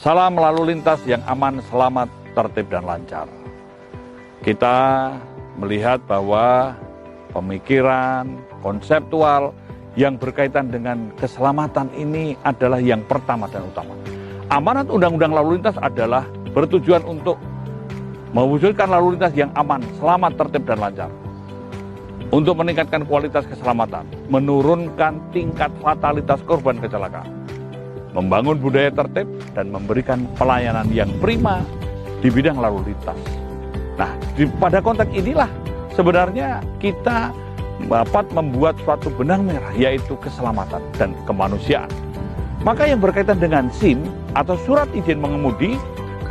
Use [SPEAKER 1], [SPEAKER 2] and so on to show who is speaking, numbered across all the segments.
[SPEAKER 1] Salam lalu lintas yang aman, selamat, tertib, dan lancar. Kita melihat bahwa pemikiran konseptual yang berkaitan dengan keselamatan ini adalah yang pertama dan utama. Amanat Undang-Undang Lalu Lintas adalah bertujuan untuk mewujudkan lalu lintas yang aman, selamat, tertib, dan lancar. Untuk meningkatkan kualitas keselamatan, menurunkan tingkat fatalitas korban kecelakaan, membangun budaya tertib, dan memberikan pelayanan yang prima di bidang lalu lintas. Nah, pada konteks inilah sebenarnya kita dapat membuat suatu benang merah, yaitu keselamatan dan kemanusiaan. Maka yang berkaitan dengan SIM atau surat izin mengemudi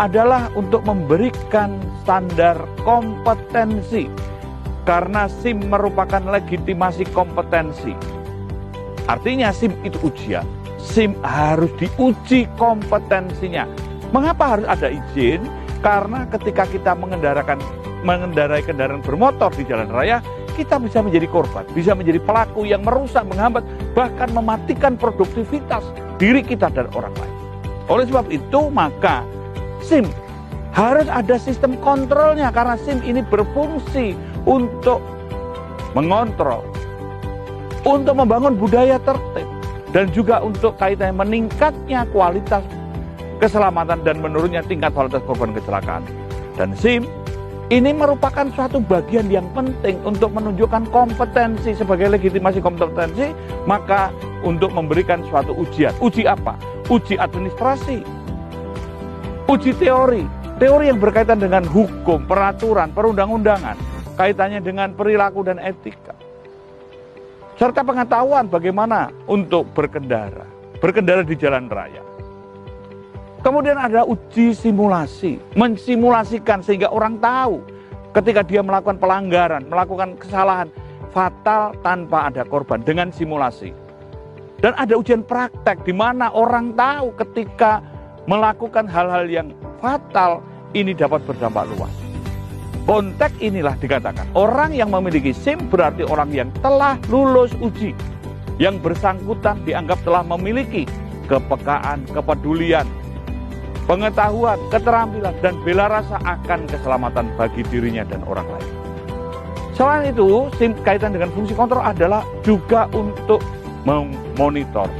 [SPEAKER 1] adalah untuk memberikan standar kompetensi, karena SIM merupakan legitimasi kompetensi. Artinya SIM itu ujian, SIM harus diuji kompetensinya. Mengapa harus ada izin? Karena ketika kita mengendarai kendaraan bermotor di jalan raya, kita bisa menjadi korban, bisa menjadi pelaku yang merusak, menghambat, bahkan mematikan produktivitas diri kita dan orang lain. Oleh sebab itu, maka SIM harus ada sistem kontrolnya, karena SIM ini berfungsi untuk mengontrol, untuk membangun budaya tertib, dan juga untuk kaitannya meningkatnya kualitas keselamatan dan menurunnya tingkat kualitas korban kecelakaan. Dan SIM ini merupakan suatu bagian yang penting untuk menunjukkan kompetensi sebagai legitimasi kompetensi, maka untuk memberikan suatu ujian. Uji apa? Uji administrasi, uji teori yang berkaitan dengan hukum, peraturan, perundang-undangan, kaitannya dengan perilaku dan etika, serta pengetahuan bagaimana untuk berkendara di jalan raya. Kemudian ada uji simulasi, mensimulasikan sehingga orang tahu ketika dia melakukan pelanggaran, melakukan kesalahan fatal tanpa ada korban dengan simulasi. Dan ada ujian praktek di mana orang tahu ketika melakukan hal-hal yang fatal ini dapat berdampak luas. Konteks inilah dikatakan orang yang memiliki SIM berarti orang yang telah lulus uji. Yang bersangkutan dianggap telah memiliki kepekaan, kepedulian, pengetahuan, keterampilan, dan bela rasa akan keselamatan bagi dirinya dan orang lain. Selain itu, SIM kaitan dengan fungsi kontrol adalah juga untuk memonitor,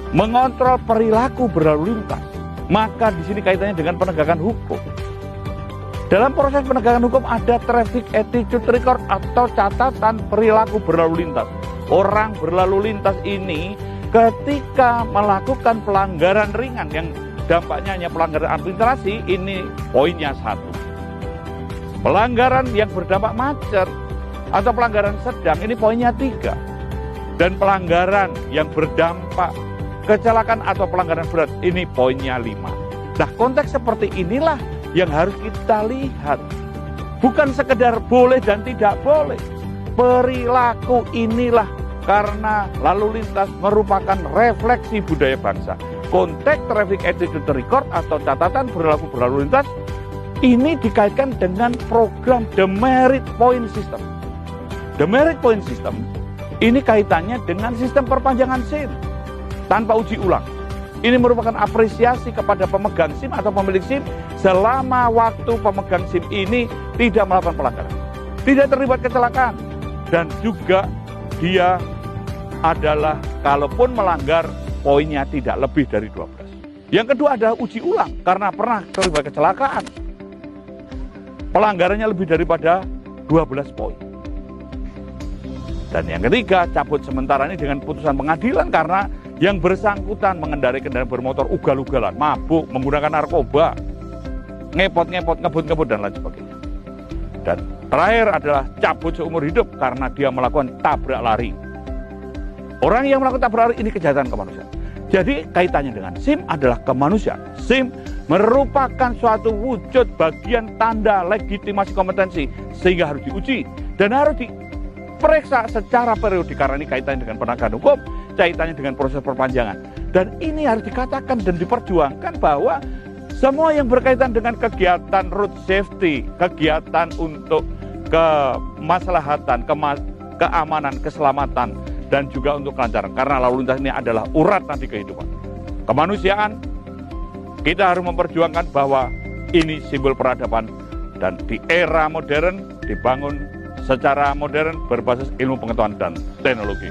[SPEAKER 1] mengontrol perilaku berlalu lintas. Maka di sini kaitannya dengan penegakan hukum. Dalam proses penegakan hukum ada traffic attitude record atau catatan perilaku berlalu lintas. Orang berlalu lintas ini ketika melakukan pelanggaran ringan yang dampaknya hanya pelanggaran administrasi, ini poinnya 1. Pelanggaran yang berdampak macet atau pelanggaran sedang, ini poinnya 3. Dan pelanggaran yang berdampak kecelakaan atau pelanggaran berat, ini poinnya 5. Nah, konteks seperti inilah yang harus kita lihat. Bukan sekedar boleh dan tidak boleh. Perilaku inilah, karena lalu lintas merupakan refleksi budaya bangsa. Konteks traffic attitude record atau catatan perilaku berlalu lintas ini dikaitkan dengan program Demerit Point System. Demerit Point System ini kaitannya dengan sistem perpanjangan SIM tanpa uji ulang. Ini merupakan apresiasi kepada pemegang SIM atau pemilik SIM selama waktu pemegang SIM ini tidak melakukan pelanggaran, tidak terlibat kecelakaan, dan juga dia adalah kalaupun melanggar poinnya tidak lebih dari 12. Yang kedua adalah uji ulang karena pernah terlibat kecelakaan. Pelanggarannya lebih daripada 12 poin. Dan yang ketiga, cabut sementara ini dengan putusan pengadilan karena yang bersangkutan mengendarai kendaraan bermotor ugal-ugalan, mabuk, menggunakan narkoba, ngepot-ngepot, ngebut-ngebut, dan lain sebagainya. Dan terakhir adalah cabut seumur hidup karena dia melakukan tabrak lari. Orang yang melakukan tabrak lari ini kejahatan kemanusiaan. Jadi kaitannya dengan SIM adalah kemanusiaan. SIM merupakan suatu wujud bagian tanda legitimasi kompetensi sehingga harus diuji dan harus diperiksa secara periodik karena ini kaitannya dengan penegakan hukum, kaitannya dengan proses perpanjangan. Dan ini harus dikatakan dan diperjuangkan bahwa semua yang berkaitan dengan kegiatan road safety, kegiatan untuk kemaslahatan, keamanan, keselamatan, dan juga untuk kelancaran. Karena lalu lintas ini adalah urat nanti kehidupan. Kemanusiaan, Kita harus memperjuangkan bahwa ini simbol peradaban dan di era modern dibangun secara modern berbasis ilmu pengetahuan dan teknologi.